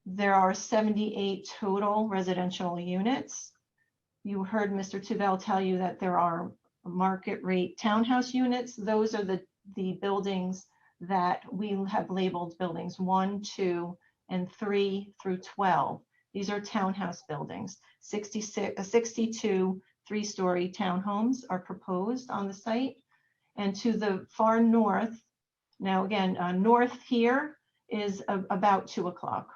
There are 78 total residential units. You heard Mr. Tuvell tell you that there are market rate townhouse units. Those are the buildings that we have labeled buildings 1, 2, and 3 through 12. These are townhouse buildings. 62 three-story townhomes are proposed on the site. And to the far north, now again, north here is about 2 o'clock.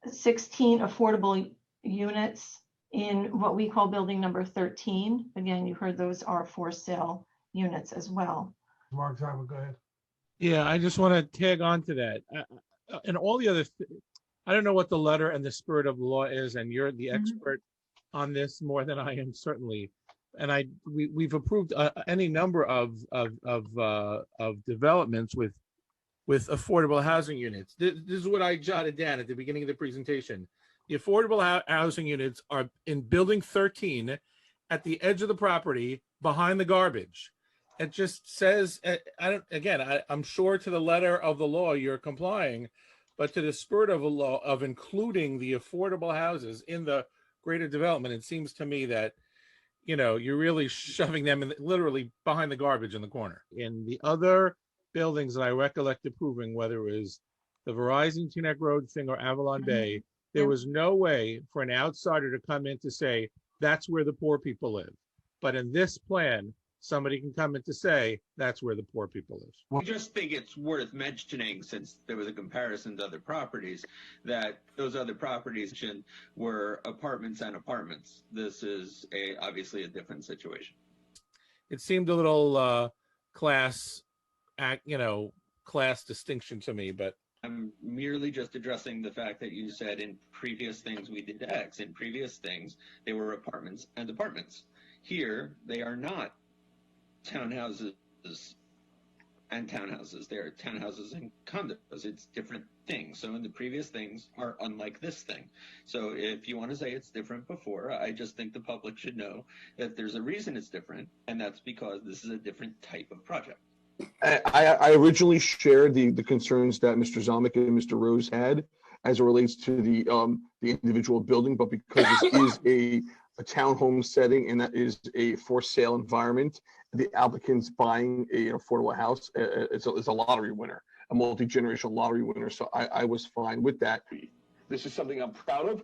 16 affordable units in what we call building number 13. Again, you heard those are for sale units as well. Mark Zarba, go ahead. Yeah, I just want to tag on to that. And all the other, I don't know what the letter and the spirit of the law is, and you're the expert on this more than I am, certainly. And we've approved any number of developments with affordable housing units. This is what I jotted down at the beginning of the presentation. The affordable housing units are in building 13 at the edge of the property behind the garbage. It just says, I'm sure to the letter of the law you're complying, but to the spirit of the law of including the affordable houses in the greater development, it seems to me that, you know, you're really shoving them in literally behind the garbage in the corner. In the other buildings that I recollect approving, whether it was the Verizon Teaneck Road thing or Avalon Bay, there was no way for an outsider to come in to say, that's where the poor people live. But in this plan, somebody can come in to say, that's where the poor people live. I just think it's worth mentioning, since there was a comparison to other properties, that those other properties were apartments and apartments. This is obviously a different situation. It seemed a little class distinction to me, but I'm merely just addressing the fact that you said in previous things we did X. In previous things, they were apartments and apartments. Here, they are not townhouses and townhouses. They're townhouses and condos. It's different things. So in the previous things are unlike this thing. So if you want to say it's different before, I just think the public should know that there's a reason it's different, and that's because this is a different type of project. I originally shared the concerns that Mr. Zomick and Mr. Rose had as it relates to the individual building, but because this is a townhome setting and that is a for sale environment, the applicant's buying an affordable house, it's a lottery winner, a multi-generational lottery winner. So I was fine with that. This is something I'm proud of.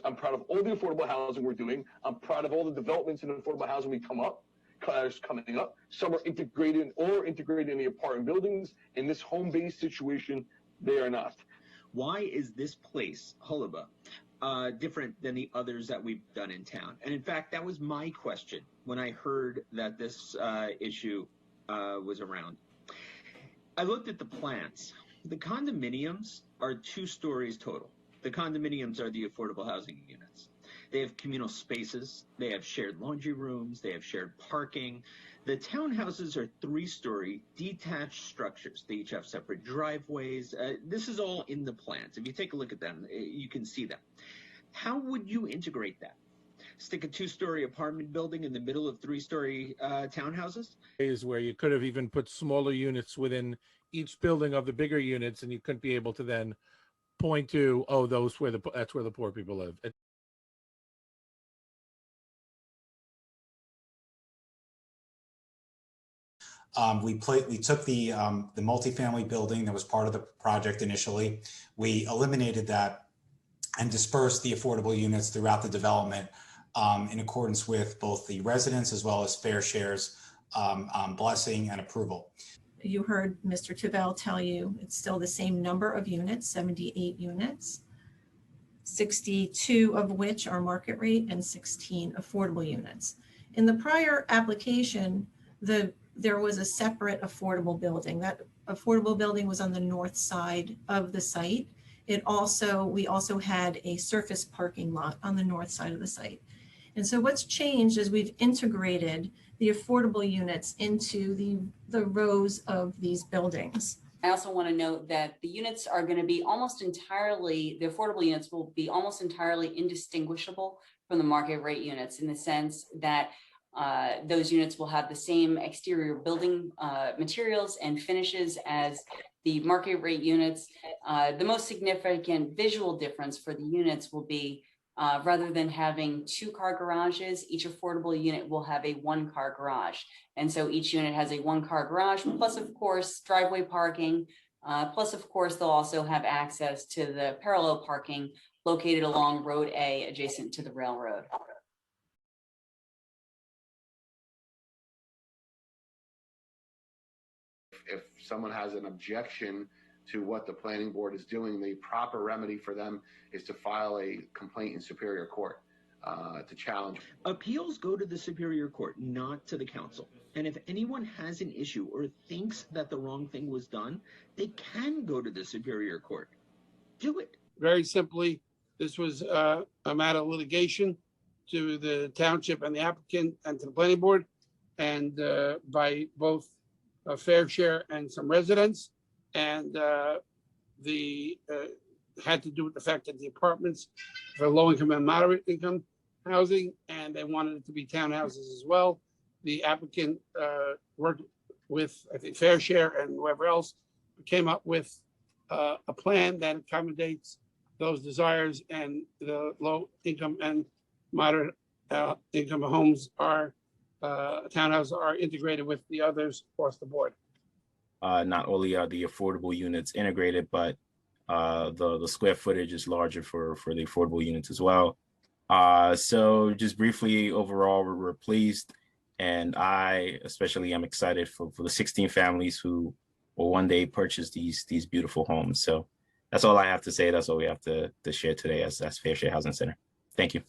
I'm proud of all the affordable housing we're doing. I'm proud of all the developments in affordable housing coming up. Some are integrated in the apartment buildings. In this home-based situation, they are not. Why is this place, Holuba, different than the others that we've done in town? And in fact, that was my question when I heard that this issue was around. I looked at the plans. The condominiums are 2 stories total. The condominiums are the affordable housing units. They have communal spaces, they have shared laundry rooms, they have shared parking. The townhouses are 3-story detached structures. They each have separate driveways. This is all in the plans. If you take a look at them, you can see them. How would you integrate that? Stick a 2-story apartment building in the middle of 3-story townhouses? Is where you could have even put smaller units within each building of the bigger units, and you couldn't be able to then point to, oh, that's where the poor people live. We took the multifamily building that was part of the project initially. We eliminated that and dispersed the affordable units throughout the development in accordance with both the residents as well as Fair Share's blessing and approval. You heard Mr. Tuvell tell you it's still the same number of units, 78 units, 62 of which are market rate and 16 affordable units. In the prior application, there was a separate affordable building. That affordable building was on the north side of the site. We also had a surface parking lot on the north side of the site. And so what's changed is we've integrated the affordable units into the rows of these buildings. I also want to note that the units are going to be the affordable units will be almost entirely indistinguishable from the market rate units, in the sense that those units will have the same exterior building materials and finishes as the market rate units, the most significant visual difference for the units will be rather than having 2-car garages, each affordable unit will have a 1-car garage. And so each unit has a 1-car garage, plus of course, driveway parking, plus of course, they'll also have access to the parallel parking located along Road A adjacent to the railroad. If someone has an objection to what the planning board is doing, the proper remedy for them is to file a complaint in Superior Court to challenge. Appeals go to the Superior Court, not to the council. And if anyone has an issue or thinks that the wrong thing was done, they can go to the Superior Court. Do it. Very simply, this was a matter of litigation to the township and the applicant and to the planning board, and by both a fair share and some residents. And the had to do with the fact that the apartments for low-income and moderate income housing, and they wanted it to be townhouses as well. The applicant worked with, I think, Fair Share and whoever else, came up with a plan that accommodates those desires, and the low income and moderate income homes are townhouses are integrated with the others across the board. Not only are the affordable units integrated, but the square footage is larger for the affordable units as well. So just briefly, overall, we're pleased, and I especially am excited for the 16 families who will one day purchase these beautiful homes. So that's all I have to say. That's all we have to share today as Fair Share Housing Center. Thank you.